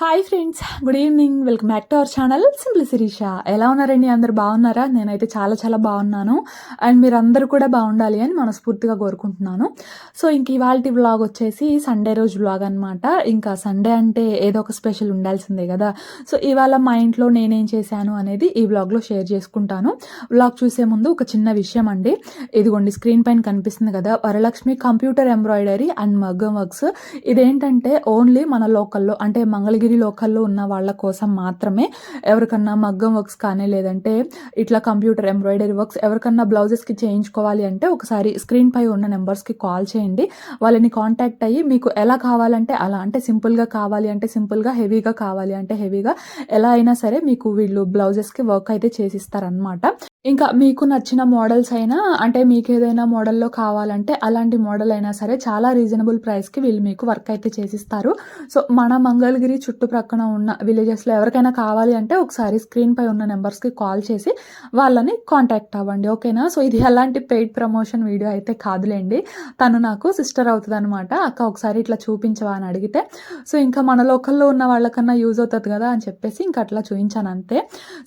Hi friends, good evening. Welcome back to our channel simply Shirisha. ఎలా ఉన్నారండి? అందరు బాగున్నారా? నేనైతే చాలా చాలా బాగున్నాను. అండ్ మీరు అందరూ కూడా బాగుండాలి అని మనస్ఫూర్తిగా కోరుకుంటున్నాను. సో ఇంక ఇవాల్టి వ్లాగ్ వచ్చేసి సండే రోజు వ్లాగ్ అనమాట. ఇంకా సండే అంటే ఏదో ఒక స్పెషల్ ఉండాల్సిందే కదా. సో ఇవాళ మా ఇంట్లో నేనేం చేశాను అనేది ఈ వ్లాగ్లో షేర్ చేసుకుంటాను. వ్లాగ్ చూసే ముందు ఒక చిన్న విషయం అండి. ఇదిగోండి స్క్రీన్ పైన కనిపిస్తుంది కదా, వరలక్ష్మి కంప్యూటర్ ఎంబ్రాయిడరీ అండ్ మగ్గం వర్క్స్. ఇదేంటంటే ఓన్లీ మన లోకల్లో అంటే మంగళగిరి లోకల్లో ఉన్న వాళ్ళ కోసం మాత్రమే. ఎవరికన్నా మగ్గం వర్క్స్ కానీ లేదంటే ఇట్లా కంప్యూటర్ ఎంబ్రాయిడరీ వర్క్స్ ఎవరికన్నా బ్లౌజెస్కి చేయించుకోవాలి అంటే ఒకసారి స్క్రీన్ పై ఉన్న నెంబర్స్కి కాల్ చేయండి. వాళ్ళని కాంటాక్ట్ అయ్యి మీకు ఎలా కావాలంటే అలా, అంటే సింపుల్గా కావాలి అంటే సింపుల్గా, హెవీగా కావాలి అంటే హెవీగా, ఎలా అయినా సరే మీకు వీళ్ళు బ్లౌజెస్కి వర్క్ అయితే చేసిస్తారనమాట. ఇంకా మీకు నచ్చిన మోడల్స్ అయినా అంటే మీకు ఏదైనా మోడల్లో కావాలంటే అలాంటి మోడల్ అయినా సరే చాలా రీజనబుల్ ప్రైస్కి వీళ్ళు మీకు వర్క్ అయితే చేసిస్తారు. సో మన మంగళగిరి చుట్టుప్రక్కన ఉన్న విలేజెస్లో ఎవరికైనా కావాలి అంటే ఒకసారి స్క్రీన్ పై ఉన్న నెంబర్స్కి కాల్ చేసి వాళ్ళని కాంటాక్ట్ అవ్వండి, ఓకేనా. సో ఇది ఎలాంటి పెయిడ్ ప్రమోషన్ వీడియో అయితే కాదులేండి. తను నాకు సిస్టర్ అవుతుంది అనమాట. అక్క ఒకసారి ఇట్లా చూపించవా అని అడిగితే, సో ఇంకా మన లోకల్లో ఉన్న వాళ్ళకన్నా యూజ్ అవుతుంది కదా అని చెప్పేసి ఇంకా అట్లా చూపించాను అంతే.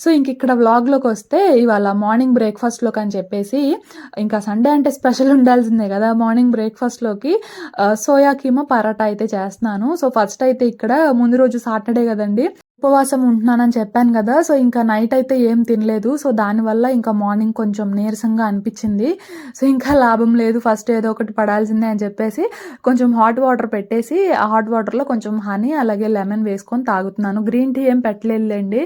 సో ఇంక ఇక్కడ వ్లాగ్లోకి వస్తే ఇవాళ మార్నింగ్ బ్రేక్ఫాస్ట్లోకి అని చెప్పేసి, ఇంకా సండే అంటే స్పెషల్ ఉండాల్సిందే కదా, మార్నింగ్ బ్రేక్ఫాస్ట్లోకి సోయా కీమా పరాటా అయితే చేస్తున్నాను. సో ఫస్ట్ అయితే ఇక్కడ ముందు రోజు సాటర్డే కదండి, ఉపవాసం ఉంటున్నానని చెప్పాను కదా. సో ఇంకా నైట్ అయితే ఏం తినలేదు. సో దానివల్ల ఇంకా మార్నింగ్ కొంచెం నీరసంగా అనిపించింది. సో ఇంకా లాభం లేదు, ఫస్ట్ ఏదో ఒకటి పడాల్సిందే అని చెప్పేసి కొంచెం హాట్ వాటర్ పెట్టేసి ఆ హాట్ వాటర్లో కొంచెం హనీ అలాగే లెమన్ వేసుకొని తాగుతున్నాను. గ్రీన్ టీ ఏం పెట్టలేదులేండి.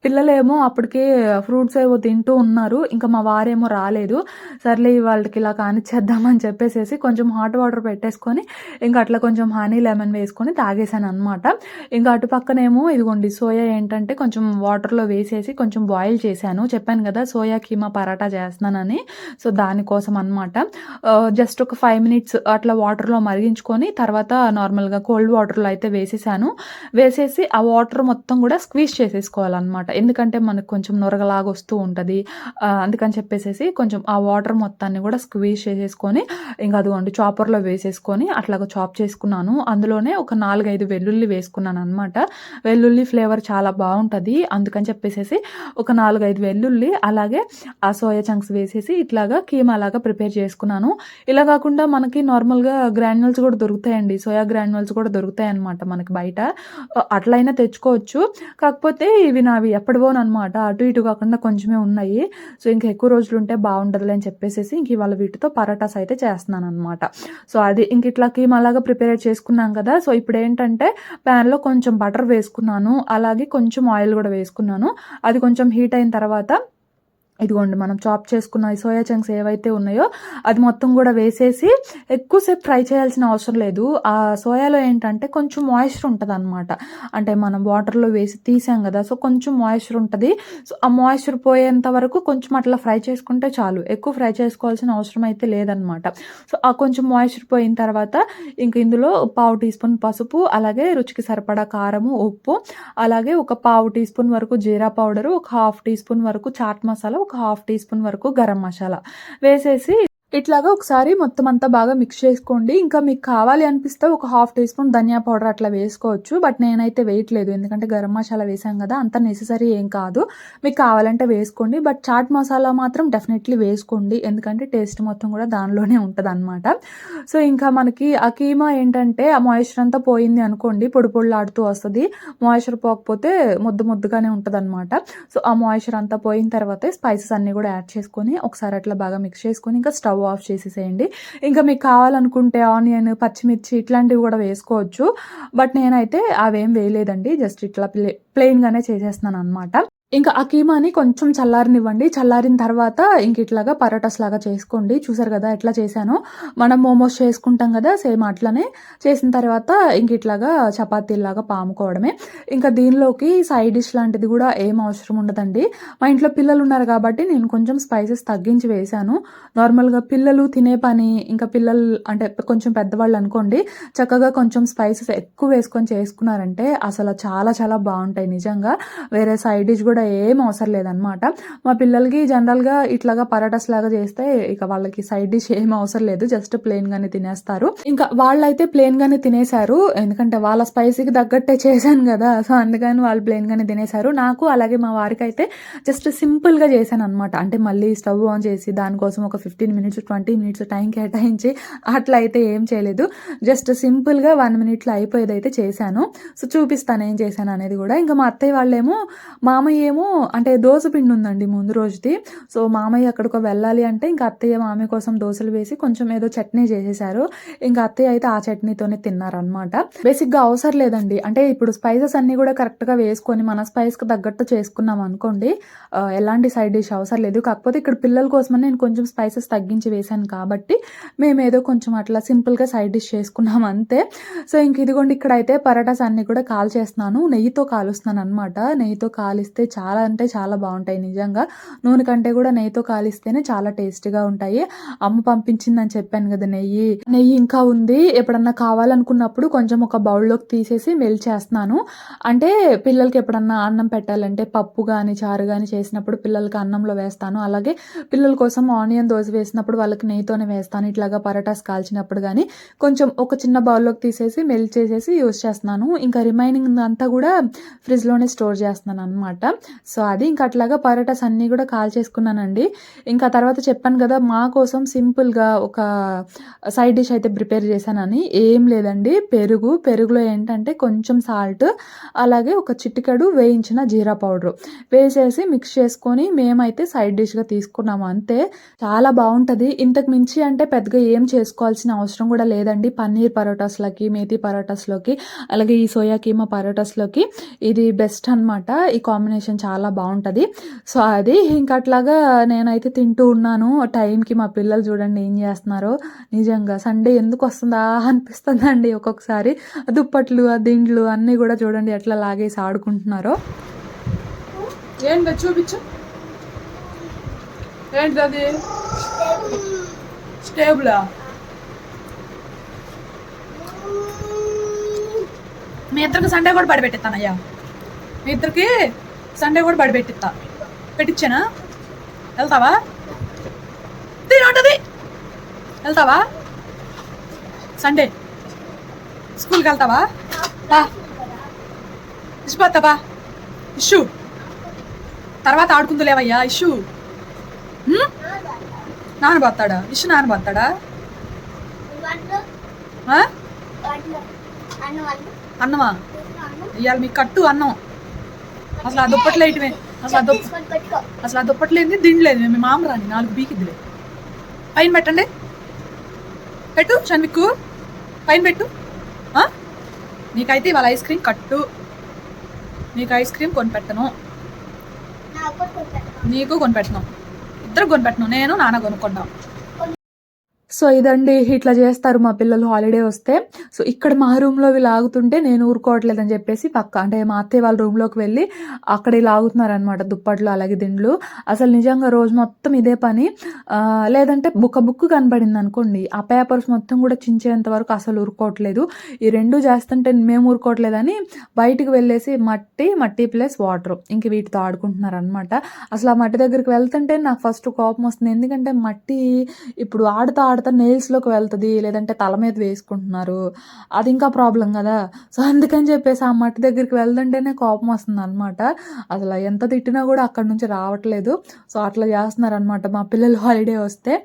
పిల్లలేమో అప్పటికే ఫ్రూట్స్ ఏవో తింటూ ఉన్నారు, ఇంకా మా వారేమో రాలేదు. సర్లే వాళ్ళకి ఇలా కానిచ్చేద్దామని చెప్పేసి కొంచెం హాట్ వాటర్ పెట్టేసుకొని ఇంకా అట్లా కొంచెం హనీ లెమన్ వేసుకొని తాగేసాను అనమాట. ఇంకా అటు పక్కనేమో ఇదిగోండి సోయా ఏంటంటే కొంచెం వాటర్లో వేసేసి కొంచెం బాయిల్ చేశాను. చెప్పాను కదా సోయా కీమా పరాటా చేస్తున్నానని. సో దానికోసం అనమాట. జస్ట్ ఒక 5 minutes అట్లా వాటర్లో మరిగించుకొని తర్వాత నార్మల్గా కోల్డ్ వాటర్లో అయితే వేసేసి ఆ వాటర్ మొత్తం కూడా స్క్వీజ్ చేసేసుకోవాలన్నమాట. ఎందుకంటే మనకు కొంచెం నొరగలాగా వస్తూ ఉంటుంది. అందుకని చెప్పేసి కొంచెం ఆ వాటర్ మొత్తాన్ని కూడా స్క్వీజ్ చేసేసుకొని ఇంకా అదిగోండి చాపర్లో వేసేసుకొని అట్లాగా చాప్ చేసుకున్నాను. అందులోనే ఒక 4-5 వెల్లుల్లి వేసుకున్నాను అనమాట. వెల్లుల్లి ఫ్లేవర్ చాలా బాగుంటుంది. అందుకని చెప్పేసి ఒక 4-5 వెల్లుల్లి అలాగే ఆ సోయా చంక్స్ వేసేసి ఇట్లాగా కీమా లాగా ప్రిపేర్ చేసుకున్నాను. ఇలా కాకుండా మనకి నార్మల్గా గ్రాన్యుల్స్ కూడా దొరుకుతాయండి, సోయా గ్రాన్యుల్స్ కూడా దొరుకుతాయి అనమాట మనకి బయట. అట్లయినా తెచ్చుకోవచ్చు. కాకపోతే ఇవి నావి ఎప్పటివోనమాట, అటు ఇటు కాకుండా కొంచెమే ఉన్నాయి. సో ఇంకా ఎక్కువ రోజులు ఉంటే బాగుంటుంది అని చెప్పేసి ఇంక ఇవాళ వీటితో పరాటాస్ అయితే చేస్తున్నాను అనమాట. సో అది ఇంక ఇట్లా కీమా లాగా ప్రిపేర్ చేసుకున్నాం కదా. సో ఇప్పుడు ఏంటంటే ప్యాన్లో కొంచెం బటర్ వేసుకున్నాను, అలాగే కొంచెం ఆయిల్ కూడా వేసుకున్నాను. అది కొంచెం హీట్ అయిన తర్వాత ఇదిగోండి మనం చాప్ చేసుకున్న ఈ సోయా చంక్స్ ఏవైతే ఉన్నాయో అది మొత్తం కూడా వేసేసి ఎక్కువసేపు ఫ్రై చేయాల్సిన అవసరం లేదు. ఆ సోయాలో ఏంటంటే కొంచెం మాయిశ్చర్ ఉంటుంది అనమాట. అంటే మనం వాటర్లో వేసి తీసాం కదా, సో కొంచెం మాయిశ్చర్ ఉంటుంది. సో ఆ మాయిశ్చర్ పోయేంత వరకు కొంచెం అట్లా ఫ్రై చేసుకుంటే చాలు, ఎక్కువ ఫ్రై చేసుకోవాల్సిన అవసరం అయితే లేదనమాట. సో ఆ కొంచెం మాయిశ్చర్ పోయిన తర్వాత ఇంక ఇందులో 1/2 teaspoon పసుపు, అలాగే రుచికి సరిపడా కారము, ఉప్పు, అలాగే ఒక 1/2 teaspoon వరకు జీరా పౌడరు, ఒక 1/2 teaspoon వరకు చాట్ మసాలా, ఒక 1/2 teaspoon వరకు గరం మసాలా వేసేసి ఇట్లాగా ఒకసారి మొత్తం అంతా బాగా మిక్స్ చేసుకోండి. ఇంకా మీకు కావాలి అనిపిస్తే ఒక 1/2 teaspoon ధనియా పౌడర్ అట్లా వేసుకోవచ్చు. బట్ నేనైతే వేయట్లేదు, ఎందుకంటే గరం మసాలా వేసాం కదా, అంత నెససరీ ఏం కాదు. మీకు కావాలంటే వేసుకోండి, బట్ చాట్ మసాలా మాత్రం డెఫినెట్లీ వేసుకోండి, ఎందుకంటే టేస్ట్ మొత్తం కూడా దానిలోనే ఉంటుంది అనమాట. సో ఇంకా మనకి ఆ కీమా ఏంటంటే ఆ మాయిశ్చర్ అంతా పోయింది అనుకోండి, పొడి పొడిలాడుతూ వస్తుంది. మాయిశ్చర్ పోకపోతే ముద్దగానే ఉంటుంది అనమాట. సో ఆ మాయిశ్చర్ అంతా పోయిన తర్వాత స్పైసెస్ అన్నీ కూడా యాడ్ చేసుకొని ఒకసారి అట్లా బాగా మిక్స్ చేసుకొని ఇంకా స్టవ్ ఆఫ్ చేసేసేయండి. ఇంకా మీకు కావాలనుకుంటే ఆనియన్, పచ్చిమిర్చి ఇట్లాంటివి కూడా వేసుకోవచ్చు. బట్ నేనైతే అవేం వేయలేదండి, జస్ట్ ఇట్లా ప్లెయిన్గానే చేసేస్తున్నాను అనమాట. ఇంకా ఆ కీమాని కొంచెం చల్లారనివ్వండి. చల్లారిన తర్వాత ఇంక ఇట్లాగా పరాటాస్ లాగా చేసుకోండి. చూసారు కదా ఎట్లా చేశానో, మనం మోమోస్ చేసుకుంటాం కదా సేమ్ అట్లనే చేసిన తర్వాత ఇంక ఇట్లాగా చపాతీలాగా పాముకోవడమే. ఇంకా దీనిలోకి సైడ్ డిష్ లాంటిది కూడా ఏం అవసరం ఉండదండి. మా ఇంట్లో పిల్లలు ఉన్నారు కాబట్టి నేను కొంచెం స్పైసెస్ తగ్గించి వేశాను. నార్మల్గా పిల్లలు తినే పని, ఇంకా పిల్లలు అంటే కొంచెం పెద్దవాళ్ళు అనుకోండి, చక్కగా కొంచెం స్పైసెస్ ఎక్కువ వేసుకొని చేసుకున్నారంటే అసలు చాలా చాలా బాగుంటాయి నిజంగా. వేరే సైడ్ డిష్ కూడా కూడా ఏం అవసరం లేదనమాట. మా పిల్లలకి జనరల్‌గా ఇట్లాగా పరాటాస్ లాగా చేస్తే ఇక వాళ్ళకి సైడ్ డిష్ ఏం అవసరం లేదు. జస్ట్ ప్లెయిన్‌గానే తినేస్తారు. ఇంకా వాళ్ళైతే ప్లెయిన్‌గానే తినేసారు. ఎందుకంటే వాళ్ళ స్పైసీకి తగ్గట్టే చేశాను గదా! సో, అందుకని వాళ్ళు ప్లెయిన్‌గానే తినేసారు. నాకు అలాగే మా వారికైతే జస్ట్ సింపుల్‌గా చేశాననమాట. అంటే మళ్ళీ స్టవ్ ఆన్ చేసి దానికోసం ఒక 15 మినిట్స్, 20 మినిట్స్ టైం కేటాయించి అట్లా అయితే ఏం చేయలేదు. జస్ట్ సింపుల్‌గా 1 మినిట్‌లో అయిపోయేదైతే చేశాను. సో, చూపిస్తాను ఏం చేశాను అనేది గూడా. ఇంకా మా అత్తయ్య వాళ్ళేమో మామయ్య ఏమో అంటే దోస పిండి ఉందండి ముందు రోజుది. సో, మామయ్య ఎక్కడికో వెళ్ళాలి అంటే ఇంకా అత్తయ్య మామయ్య కోసం దోసలు వేసి కొంచెం ఏదో చట్నీ చేసేసారు. ఇంకా అత్తయ్య అయితే ఆ చట్నీతోనే తిన్నారనమాట. బేసిక్‌గా అవసరం లేదండి. అంటే ఇప్పుడు స్పైసెస్ అన్నీ కూడా కరెక్ట్‌గా వేసుకొని మన స్పైస్‌కి తగ్గట్టు చేసుకున్నాం అనుకోండి, ఎలాంటి సైడ్ డిష్ అవసరం లేదు. కాకపోతే ఇక్కడ పిల్లల కోసమని నేను కొంచెం స్పైసెస్ తగ్గించి వేశాను కాబట్టి మేమేదో కొంచెం అట్లా సింపుల్‌గా సైడ్ డిష్ చేసుకున్నాం అంతే. సో, ఇంక ఇదిగోండి ఇక్కడైతే పరాటాస్ అన్నీ కూడా కాల్చేస్తున్నాను. నెయ్యితో కాలుస్తున్నాననమాట. నెయ్యితో కాలిస్తే చాలా అంటే చాలా బావుంటాయి నిజంగా. నూనె కంటే కూడా నెయ్యితో కాలిస్తేనే చాలా టేస్టీగా ఉంటాయి. అమ్మ పంపించిందని చెప్పాను కదా నెయ్యి. నెయ్యి ఇంకా ఉంది. ఎప్పుడన్నా కావాలనుకున్నప్పుడు కొంచెం ఒక బౌల్‌లోకి తీసేసి మెల్ట్ చేస్తున్నాను. అంటే పిల్లలకి ఎప్పుడన్నా అన్నం పెట్టాలంటే పప్పు గాని, చారు గాని చేసినప్పుడు పిల్లలకి అన్నంలో వేస్తాను. అలాగే పిల్లల కోసం ఆనియన్ దోస వేసినప్పుడు వాళ్ళకి నెయ్యితోనే వేస్తాను. ఇట్లాగా పరాటాస్ కాల్చినప్పుడు గాని కొంచెం ఒక చిన్న బౌల్‌లోకి తీసేసి మెల్ట్ చేసేసి యూజ్ చేస్తున్నాను. ఇంకా రిమైనింగ్ అంతా కూడా ఫ్రిడ్జ్‌లోనే స్టోర్ చేస్తున్నాననమాట. సో, అది ఇంకా అట్లాగా పరాటాస్ అన్నీ కూడా కాల్చేసుకున్నానండి. ఇంకా తర్వాత చెప్పాను కదా మా కోసం సింపుల్‌గా ఒక సైడ్ డిష్ అయితే ప్రిపేర్ చేశానని. ఏం లేదండి పెరుగులో ఏంటంటే కొంచెం సాల్ట్, అలాగే ఒక చిటికెడు వేయించిన జీరా పౌడరు వేసేసి మిక్స్ చేసుకొని మేమైతే సైడ్ డిష్‌గా తీసుకున్నాము అంతే. చాలా బావుంటది. ఇంతకు మించి అంటే పెద్దగా ఏం చేసుకోవాల్సిన అవసరం కూడా లేదండి. పన్నీర్ పరోటాస్‌లకి, మేథీ పరోటాస్‌లోకి, అలాగే ఈ సోయా కీమా పరోటాస్‌లోకి ఇది బెస్ట్ అనమాట. ఈ కాంబినేషన్ చాలా బావుంటది. సో, అది ఇంక అట్లాగా నేనైతే తింటూ ఉన్నాను. టైంకి మా పిల్లలు చూడండి ఏం చేస్తున్నారో. నిజంగా సండే ఎందుకొస్తుందా అనిపిస్తుందండి ఒక్కొక్కసారి. దుప్పట్లు, ఆ దిండ్లు అన్నీ కూడా చూడండి ఎట్లా లాగేసి ఆడుకుంటున్నారో. ఏంటో చూపించు. ఏంటది? స్టేబులా? మీ ఇద్దరికి సండే కూడా పడిపెట్టిస్తానయ్యా. మీ ఇద్దరికి సండే కూడా పడిపెట్టిస్తా. పెట్టించానా? వెళ్తావా? తినంటది. వెళ్తావా? సండే స్కూల్కి వెళ్తావా? ఇచ్చిపోతావా? ఇష్యూ తర్వాత ఆడుకుందులేవయ్యా. ఇష్యూ నానబోతాడా? ఇష్యూ నానబోతాడా? అన్నమా? ఇవాళ మీకు కట్టు అన్నం. అసలు ఆ దుప్పట్లు వేయటమే. అసలు ఆ దుప్పట్లు ఏంది దిండలేదు. మేము మామరాని 4 బీకిద్దులే. పైన పెట్టండి. పెట్టు షన్విక్కు, పైన పెట్టు. నీకైతే ఇవాళ ఐస్ క్రీమ్ కట్టు. నీకు ఐస్ క్రీమ్ కొనిపెట్టను, నీకు కొనిపెట్టను, ఇద్దరు కొనిపెట్టను. నేను నాన్న కొనుక్కుంటాం. సో, ఇదండి ఇట్లా చేస్తారు మా పిల్లలు హాలిడే వస్తే. సో, ఇక్కడ మా రూమ్‌లో వీళ్ళు ఆగుతుంటే నేను ఊరుకోవట్లేదని చెప్పేసి అంటే మా అత్తయ్య వాళ్ళ రూమ్‌లోకి వెళ్ళి అక్కడ ఇలా ఆగుతున్నారనమాట దుప్పట్లు, అలాగే దిండ్లు. అసలు నిజంగా రోజు మొత్తం ఇదే పని. లేదంటే బుక్ కనపడింది అనుకోండి, ఆ పేపర్స్ మొత్తం కూడా చించేంత వరకు అసలు ఊరుకోవట్లేదు. ఈ 2 చేస్తుంటే మేము ఊరుకోవట్లేదని బయటికి వెళ్ళేసి మట్టి ప్లస్ వాటర్ ఇంక వీటితో ఆడుకుంటున్నారనమాట. అసలు ఆ మట్టి దగ్గరికి వెళ్తుంటే నాకు ఫస్ట్ కోపం వస్తుంది. ఎందుకంటే మట్టి ఇప్పుడు ఆడుతా నెయిల్స్‌లోకి వెళ్తది. లేదంటే తల మీద వేసుకుంటున్నారు. అది ఇంకా ప్రాబ్లమ్ గదా! సో, అందుకని చెప్పేసి ఆ మట్టి దగ్గరికి వెళ్తుంటేనే కోపం వస్తుందనమాట. అసలు ఎంత తిట్టినా కూడా అక్కడి నుంచి రావట్లేదు. సో, అట్లా చేస్తున్నారనమాట మా పిల్లలు హాలిడే వస్తే.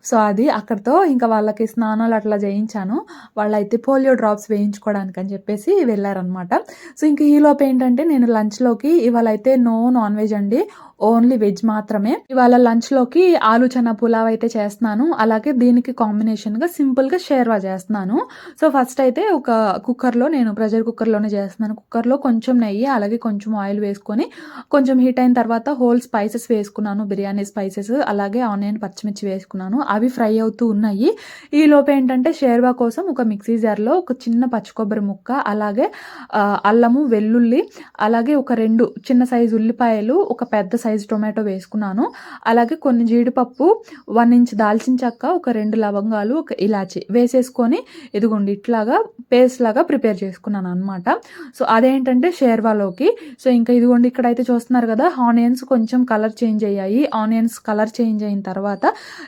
సో, అది అక్కడితో ఇంకా వాళ్ళకి స్నానాలు అట్లా చేయించాను. వాళ్ళైతే పోలియో డ్రాప్స్ వేయించుకోవడానికి అని చెప్పేసి వెళ్ళారనమాట. సో, ఇంక ఈలోపు ఏంటంటే నేను లంచ్‌లోకి ఇవాళైతే నాన్ వెజ్ అండి. ఓన్లీ వెజ్ మాత్రమే. ఇవాళ లంచ్‌లోకి ఆలు చనా పులావ్ అయితే చేస్తున్నాను. అలాగే దీనికి కాంబినేషన్‌గా సింపుల్‌గా షేర్వా చేస్తున్నాను. సో, ఫస్ట్ అయితే ఒక కుక్కర్‌లో నేను ప్రెషర్ కుక్కర్‌లోనే చేస్తున్నాను. కుక్కర్‌లో కొంచెం నెయ్యి, అలాగే కొంచెం ఆయిల్ వేసుకొని కొంచెం హీట్ అయిన తర్వాత హోల్ స్పైసెస్ వేసుకున్నాను. బిర్యానీ స్పైసెస్, అలాగే ఆనియన్, పచ్చిమిర్చి వేసుకున్నాను. అవి ఫ్రై అవుతూ ఉన్నాయి. ఈలోపు ఏంటంటే షేర్వా కోసం ఒక మిక్సీ జార్‌లో ఒక చిన్న పచ్చి కొబ్బరి ముక్క, అలాగే అల్లము, వెల్లుల్లి, అలాగే ఒక 2 చిన్న సైజు ఉల్లిపాయలు, ఒక పెద్ద సైజ్ టొమాటో వేసుకున్నాను. అలాగే కొన్ని జీడిపప్పు, 1 ఇంచ్ దాల్చిన చెక్క, ఒక 2 లవంగాలు, ఒక ఇలాచి వేసేసుకొని ఇదిగోండి ఇట్లాగా పేస్ట్ లాగా ప్రిపేర్ చేసుకున్నాను అనమాట. సో అదేంటంటే షేర్వాలోకి. సో ఇంకా ఇదిగోండి ఇక్కడైతే చూస్తున్నారు కదా, ఆనియన్స్ కొంచెం కలర్ చేంజ్ అయ్యాయి. ఆనియన్స్ కలర్ చేంజ్ అయిన తర్వాత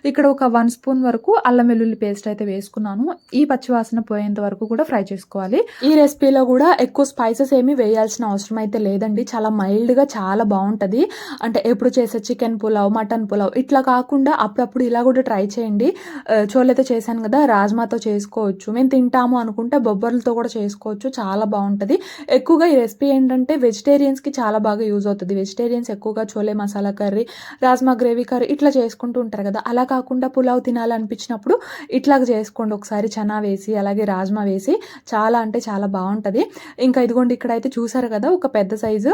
ఇక్కడ ఒక 1 స్పూన్ వరకు అల్లం వెల్లుల్లి పేస్ట్ అయితే వేసుకున్నాను. ఈ పచ్చివాసన పోయేంత వరకు కూడా ఫ్రై చేసుకోవాలి. ఈ రెసిపీలో కూడా ఎక్కువ స్పైసెస్ ఏమీ వేయాల్సిన అవసరం అయితే లేదండి. చాలా మైల్డ్గా చాలా బాగుంటుంది. అంటే ఎప్పుడు చేసే చికెన్ పులావ్, మటన్ పులావ్ ఇట్లా కాకుండా అప్పుడప్పుడు ఇలా కూడా ట్రై చేయండి. చోలైతే చేశాను కదా, రాజ్మాతో చేసుకోవచ్చు. మేము తింటాము అనుకుంటే బొబ్బర్లతో కూడా చేసుకోవచ్చు, చాలా బాగుంటుంది. ఎక్కువగా ఈ రెసిపీ ఏంటంటే వెజిటేరియన్స్కి చాలా బాగా యూజ్ అవుతుంది. వెజిటేరియన్స్ ఎక్కువగా chole masala curry, rajma gravy curry ఇట్లా చేసుకుంటూ ఉంటారు కదా, అలా కాకుండా పులావ్ తినాలనిపించినప్పుడు ఇట్లాగ చేసుకోండి. ఒకసారి చనా వేసి అలాగే రాజ్మా వేసి చాలా అంటే చాలా బాగుంటుంది. ఇంకా ఇదిగోండి ఇక్కడైతే చూసారు కదా, ఒక పెద్ద సైజు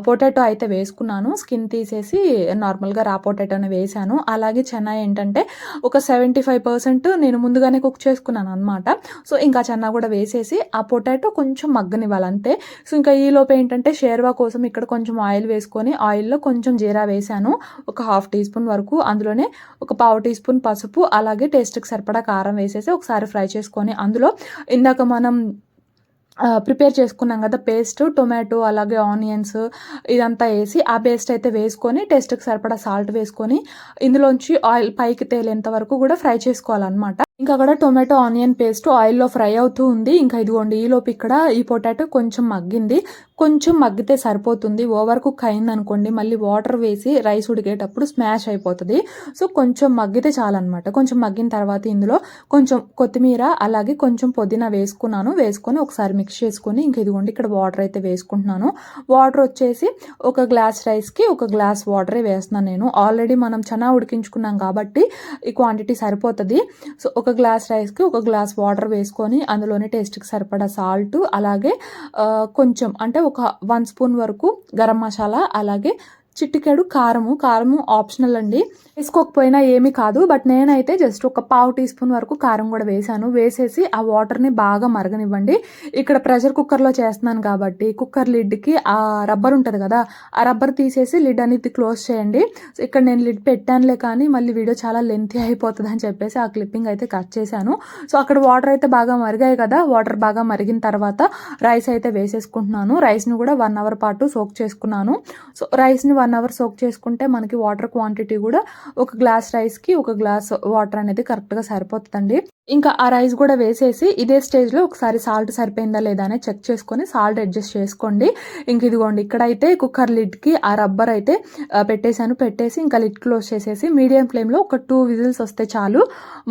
పొటాటో అయితే వేసుకున్నాను. స్కిన్ తీసేసి నార్మల్గా రా పొటాటోని వేసాను. అలాగే చనా ఏంటంటే ఒక 75% నేను ముందుగానే కుక్ చేసుకున్నాను అనమాట. సో ఇంకా చన్నా కూడా వేసేసి ఆ పొటాటో కొంచెం మగ్గనివ్వాలి అంతే. సో ఇంకా ఈలోపు ఏంటంటే షేర్వా కోసం ఇక్కడ కొంచెం ఆయిల్ వేసుకొని ఆయిల్లో కొంచెం జీరా వేసాను, ఒక 1/2 టీ స్పూన్ వరకు. అందులోనే ఒక 1/4 టీ స్పూన్ పసుపు, అలాగే టేస్ట్కి సరిపడా కారం వేసేసి ఒకసారి ఫ్రై చేసుకొని అందులో ఇందాక మనం ప్రిపేర్ చేసుకున్నాం కదా పేస్ట్, టొమాటో అలాగే ఆనియన్స్ ఇదంతా వేసి ఆ పేస్ట్ అయితే వేసుకొని టేస్ట్కి సరిపడా సాల్ట్ వేసుకొని ఇందులోంచి ఆయిల్ పైకి తేలేంత వరకు కూడా ఫ్రై చేసుకోవాలన్నమాట. ఇంకా అక్కడ టొమాటో ఆనియన్ పేస్ట్ ఆయిల్లో ఫ్రై అవుతూ ఉంది. ఇంకా ఇదిగోండి ఈలోపు ఇక్కడ ఈ పొటాటో కొంచెం మగ్గింది. కొంచెం మగ్గితే సరిపోతుంది. ఓవర్ కుక్ అయింది అనుకోండి మళ్ళీ వాటర్ వేసి రైస్ ఉడికేటప్పుడు స్మాష్ అయిపోతుంది. సో కొంచెం మగ్గితే చాలన్నమాట. కొంచెం మగ్గిన తర్వాత ఇందులో కొంచెం కొత్తిమీర అలాగే కొంచెం పుదీనా వేసుకున్నాను. వేసుకొని ఒకసారి మిక్స్ చేసుకొని ఇంక ఇదిగోండి ఇక్కడ వాటర్ అయితే వేసుకుంటున్నాను. వాటర్ వచ్చేసి ఒక గ్లాస్ రైస్కి ఒక గ్లాస్ వాటరే వేస్తున్నాను నేను. ఆల్రెడీ మనం చనా ఉడికించుకున్నాం కాబట్టి ఈ క్వాంటిటీ సరిపోతుంది. సో ఒక గ్లాస్ రైస్కి ఒక గ్లాస్ వాటర్ వేసుకొని అందులోనే టేస్ట్కి సరిపడా సాల్ట్ అలాగే కొంచెం అంటే ఒక 1 స్పూన్ వరకు గరం మసాలా అలాగే చిటికెడు కారము ఆప్షనల్ అండి, వేసుకోకపోయినా ఏమీ కాదు. బట్ నేనైతే జస్ట్ ఒక 1/2 టీ స్పూన్ వరకు కారం కూడా వేసాను. వేసేసి ఆ వాటర్ని బాగా మరగనివ్వండి. ఇక్కడ ప్రెషర్ కుక్కర్లో చేస్తున్నాను కాబట్టి కుక్కర్ లిడ్కి ఆ రబ్బర్ ఉంటుంది కదా, ఆ రబ్బర్ తీసేసి లిడ్ అనేది క్లోజ్ చేయండి. ఇక్కడ నేను లిడ్ పెట్టానులే కానీ మళ్ళీ వీడియో చాలా లెంతీ అయిపోతుంది అని చెప్పేసి ఆ క్లిప్పింగ్ అయితే కట్ చేశాను. సో అక్కడ వాటర్ అయితే బాగా మరిగాయి కదా, వాటర్ బాగా మరిగిన తర్వాత రైస్ అయితే వేసేసుకుంటున్నాను. రైస్ని కూడా 1 అవర్ పాటు సోక్ చేసుకున్నాను. సో రైస్ని 1 అవర్ సోక్ చేసుకుంటే మనకి వాటర్ క్వాంటిటీ కూడా ఒక గ్లాస్ రైస్కి ఒక గ్లాస్ వాటర్ అనేది కరెక్ట్గా సరిపోతుందండి. ఇంకా ఆ రైస్ కూడా వేసేసి ఇదే స్టేజ్లో ఒకసారి సాల్ట్ సరిపోయిందా లేదా అనేది చెక్ చేసుకొని సాల్ట్ అడ్జస్ట్ చేసుకోండి. ఇంక ఇదిగోండి ఇక్కడైతే కుక్కర్ లిడ్కి ఆ రబ్బర్ అయితే పెట్టేసి ఇంకా లిడ్ క్లోజ్ చేసేసి మీడియం ఫ్లేమ్లో ఒక 2 విజిల్స్ వస్తే చాలు,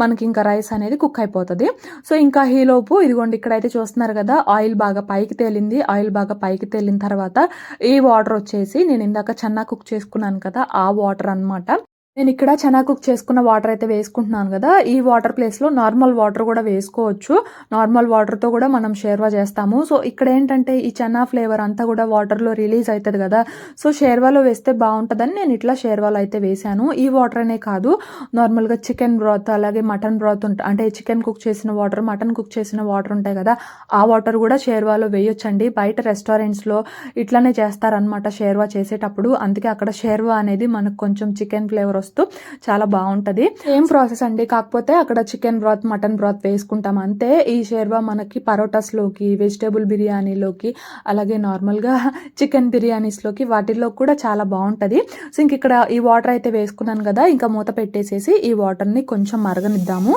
మనకి ఇంకా రైస్ అనేది కుక్ అయిపోతుంది. సో ఇంకా ఈలోపు ఇదిగోండి ఇక్కడైతే చూస్తున్నారు కదా, ఆయిల్ బాగా పైకి తేలింది. ఆయిల్ బాగా పైకి తేలిన తర్వాత ఈ వాటర్ వచ్చేసి నేను ఇందాక చన్నా కుక్ చేసుకున్నాను కదా ఆ వాటర్ అన్నమాట. నేను ఇక్కడ చనా కుక్ చేసుకున్న వాటర్ అయితే వేసుకుంటున్నాను కదా, ఈ వాటర్ ప్లేస్లో నార్మల్ వాటర్ కూడా వేసుకోవచ్చు. నార్మల్ వాటర్తో కూడా మనం షేర్వా చేస్తాము. సో ఇక్కడ ఏంటంటే ఈ చనా ఫ్లేవర్ అంతా కూడా వాటర్లో రిలీజ్ అవుతుంది కదా, సో షేర్వాలో వేస్తే బాగుంటుందని నేను ఇట్లా షేర్వాలో అయితే వేసాను. ఈ వాటర్ అనే కాదు, నార్మల్గా చికెన్ బ్రాత్ అలాగే మటన్ బ్రాత్ అంటే చికెన్ కుక్ చేసిన వాటర్, మటన్ కుక్ చేసిన వాటర్ ఉంటాయి కదా, ఆ వాటర్ కూడా షేర్వాలో వేయొచ్చండి. బయట రెస్టారెంట్స్లో ఇట్లానే చేస్తారనమాట షేర్వా చేసేటప్పుడు. అందుకే అక్కడ షేర్వా అనేది మనకు కొంచెం చికెన్ ఫ్లేవర్ వస్తూ చాలా బాగుంటుంది. సేమ్ ప్రాసెస్ అండి, కాకపోతే అక్కడ చికెన్ బ్రాత్ మటన్ బ్రాత్ వేసుకుంటాం అంతే. ఈ షేర్వా మనకి పరోటాస్లోకి, వెజిటేబుల్ బిర్యానీలోకి అలాగే నార్మల్గా చికెన్ బిర్యానీస్లోకి వాటిల్లో కూడా చాలా బాగుంటుంది. సో ఇంక ఇక్కడ ఈ వాటర్ అయితే వేసుకున్నాను కదా, ఇంకా మూత పెట్టేసేసి ఈ వాటర్ని కొంచెం మరగనిద్దాము.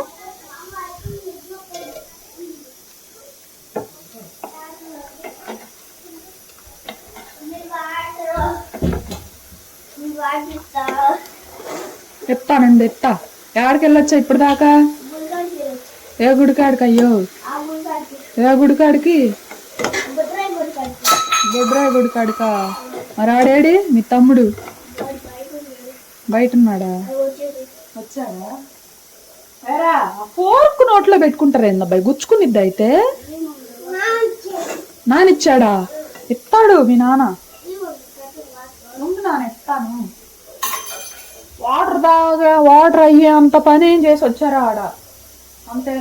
ఎత్తానండి ఎక్కడికి వెళ్ళొచ్చా ఇప్పుడు దాకా? ఏ గుడికాడికి? అయ్యో ఏ గుడికాడికి? బొడ్రాయి గుడికాడికా? మరి ఆడేడి మీ తమ్ముడు? బయట ఉన్నాడా? వచ్చాడా? ఫోర్క్ నోట్లో పెట్టుకుంటారా ఏందబ్బాయి, గుచ్చుకునిద్ది అయితే. నానిచ్చాడా? ఇస్తాడు మీ నాన్న. ముందు నాన్న ఇస్తాను. వాటర్ అయ్యే అంత పని ఏం చేసి వచ్చారా ఆడ? అంతే.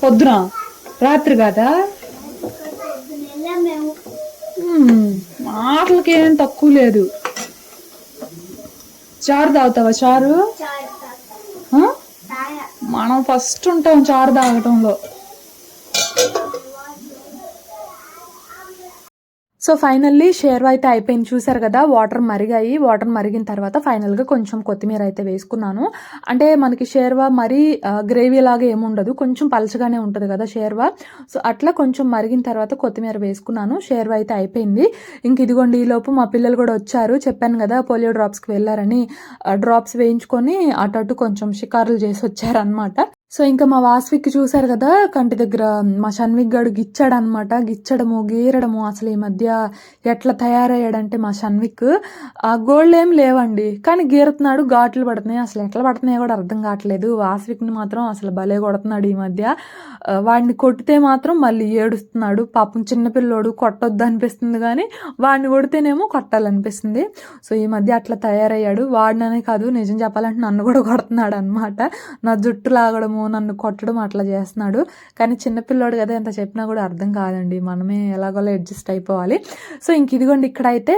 పొద్దున రాత్రి కదా? మాటలకి ఏం తక్కువ లేదు. చారు తాగుతావా? చారు మనం ఫస్ట్ ఉంటాం చారు తాగటంలో. సో ఫైనల్లీ షేర్వా అయితే అయిపోయింది. చూసారు కదా, వాటర్ మరిగాయి. వాటర్ మరిగిన తర్వాత ఫైనల్గా కొంచెం కొత్తిమీర అయితే వేసుకున్నాను. అంటే మనకి షేర్వా మరీ గ్రేవీ లాగా ఏముండదు, కొంచెం పలచగానే ఉంటుంది కదా షేర్వా. సో అట్లా కొంచెం మరిగిన తర్వాత కొత్తిమీర వేసుకున్నాను. షేర్వా అయితే అయిపోయింది. ఇంక ఇదిగోండి, ఈలోపు మా పిల్లలు కూడా వచ్చారు. చెప్పాను కదా పోలియో డ్రాప్స్కి వెళ్ళారని. డ్రాప్స్ వేయించుకొని అటు కొంచెం షికారులు చేసి వచ్చారనమాట. సో ఇంకా మా వాస్విక్ చూసారు కదా, కంటి దగ్గర మా షన్విక్ గడు గిచ్చాడనమాట. గిచ్చడము గీరడము, అసలు ఈ మధ్య ఎట్లా తయారయ్యాడంటే మా షన్విక్, ఆ గోల్డ్ ఏం లేవండి కానీ గీరుతున్నాడు, ఘాట్లు పడుతున్నాయి. అసలు ఎట్లా పడుతున్నాయో కూడా అర్థం కావట్లేదు. వాస్విక్ని మాత్రం అసలు భలే కొడుతున్నాడు ఈ మధ్య. వాడిని కొట్టితే మాత్రం మళ్ళీ ఏడుస్తున్నాడు. పాపం చిన్నపిల్లోడు, కొట్టొద్దు అనిపిస్తుంది కానీ వాడిని కొడితేనేమో కొట్టాలనిపిస్తుంది. సో ఈ మధ్య అట్లా తయారయ్యాడు. వాడిననే కాదు, నిజం చెప్పాలంటే నన్ను కూడా కొడుతున్నాడు అనమాట. నా జుట్టు లాగడము, నన్ను కొట్టడం అట్లా చేస్తున్నాడు. కానీ చిన్నపిల్లోడు కదా, ఎంత చెప్పినా కూడా అర్థం కాదండి. మనమే ఎలాగోలా అడ్జస్ట్ అయిపోవాలి. సో ఇంక ఇదిగోండి, ఇక్కడైతే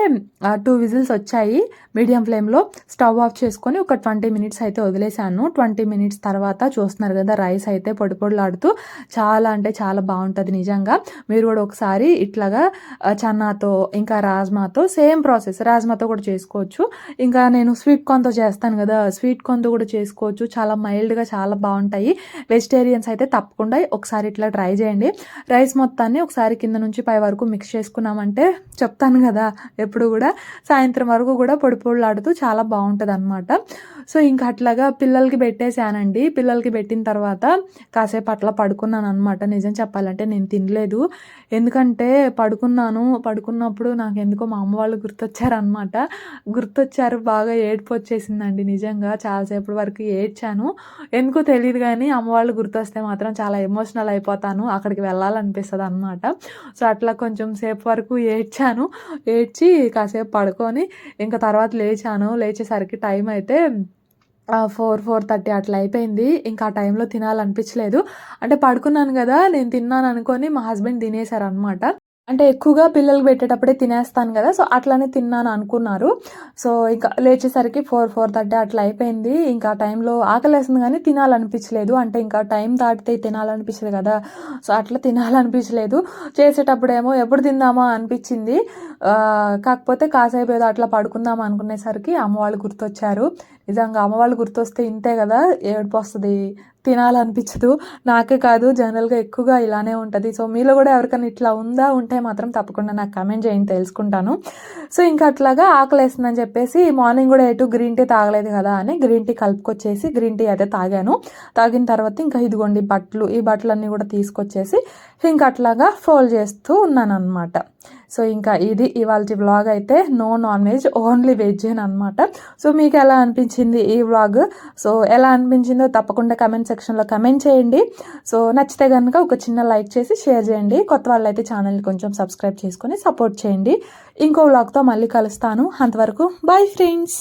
2 విజిల్స్ వచ్చాయి మీడియం ఫ్లేమ్లో. స్టవ్ ఆఫ్ చేసుకొని ఒక 20 మినిట్స్ అయితే వదిలేసాను. 20 మినిట్స్ తర్వాత చూస్తున్నారు కదా, రైస్ అయితే పొడి పొడిలాడుతూ చాలా అంటే చాలా బాగుంటుంది నిజంగా. మీరు కూడా ఒకసారి ఇట్లాగా చన్నాతో ఇంకా రాజ్మాతో సేమ్ ప్రాసెస్, రాజ్మాతో కూడా చేసుకోవచ్చు. ఇంకా నేను స్వీట్ కార్న్తో చేస్తాను కదా, స్వీట్ కార్న్తో కూడా చేసుకోవచ్చు. చాలా మైల్డ్గా చాలా బాగుంటాయి. వెజిటేరియన్స్ అయితే తప్పకుండా ఒకసారి ఇట్లా ట్రై చేయండి. రైస్ మొత్తాన్ని ఒకసారి కింద నుంచి పై వరకు మిక్స్ చేసుకున్నామంటే, చెప్తాను కదా ఎప్పుడు కూడా, సాయంత్రం వరకు కూడా పొడి పొడిలాడుతూ చాలా బాగుంటుంది అనమాట. సో ఇంకా అట్లాగా పిల్లలకి పెట్టేశానండి. పిల్లలకి పెట్టిన తర్వాత కాసేపు అట్లా పడుకున్నాను అనమాట. నిజం చెప్పాలంటే నేను తినలేదు, ఎందుకంటే పడుకున్నప్పుడు నాకు ఎందుకో మా అమ్మ వాళ్ళు గుర్తొచ్చారు. బాగా ఏడుపు వచ్చేసిందండి నిజంగా. చాలాసేపటి వరకు ఏడ్చాను, ఎందుకో తెలియదు కానీ అమ్మ వాళ్ళు గుర్తొస్తే మాత్రం చాలా ఎమోషనల్ అయిపోతాను, అక్కడికి వెళ్ళాలనిపిస్తుంది అనమాట. సో అట్లా కొంచెం సేపు వరకు ఏడ్చి కాసేపు పడుకొని ఇంకా తర్వాత లేచేసరికి టైం అయితే 4:30 అట్లా అయిపోయింది. ఇంకా ఆ టైంలో తినాలనిపించలేదు. అంటే పడుకున్నాను కదా, నేను తిన్నాను అనుకొని మా హస్బెండ్ తినేశారనమాట. అంటే ఎక్కువగా పిల్లలకి పెట్టేటప్పుడే తినేస్తాను కదా, సో అట్లానే తిన్నాను అనుకున్నారు. సో ఇంకా లేచేసరికి 4:30 అట్లా అయిపోయింది. ఇంకా ఆ టైంలో ఆకలేస్తుంది కానీ తినాలనిపించలేదు. అంటే ఇంకా టైం దాటితే తినాలనిపించదు కదా, సో అట్లా తినాలనిపించలేదు. చేసేటప్పుడేమో ఎప్పుడు తిందామా అనిపించింది. కాకపోతే కాసేపు ఏదో అట్లా పడుకుందాం అనుకునేసరికి అమ్మ వాళ్ళు గుర్తొచ్చారు. నిజంగా అమ్మ వాళ్ళు గుర్తొస్తే ఇంతే కదా, ఏడుపు వస్తుంది, తినాలనిపించదు. నాకే కాదు, జనరల్గా ఎక్కువగా ఇలానే ఉంటుంది. సో మీలో కూడా ఎవరికైనా ఇట్లా ఉంటే మాత్రం తప్పకుండా నాకు కమెంట్ చేయండి, తెలుసుకుంటాను. సో ఇంకా అట్లాగా ఆకలేస్తుందని చెప్పేసి మార్నింగ్ కూడా ఎటు గ్రీన్ టీ తాగలేదు కదా అని గ్రీన్ టీ కలుపుకొచ్చేసి గ్రీన్ టీ అయితే తాగాను. తాగిన తర్వాత ఇంకా ఇదిగోండి ఈ బట్టలన్నీ కూడా తీసుకొచ్చేసి ఇంకా అట్లాగా ఫోల్డ్ చేస్తూ ఉన్నాను అనమాట. సో ఇంకా ఇది ఇవాళ వ్లాగ్ అయితే. No non veg, only veg అనమాట. సో మీకు ఎలా అనిపించింది ఈ వ్లాగ్? సో ఎలా అనిపించిందో తప్పకుండా కమెంట్ సెక్షన్లో కమెంట్ చేయండి. సో నచ్చితే కనుక ఒక చిన్న లైక్ చేసి షేర్ చేయండి. కొత్త వాళ్ళు అయితే ఛానల్ని కొంచెం సబ్స్క్రైబ్ చేసుకొని సపోర్ట్ చేయండి. ఇంకో వ్లాగ్తో మళ్ళీ కలుస్తాను. అంతవరకు బాయ్ ఫ్రెండ్స్.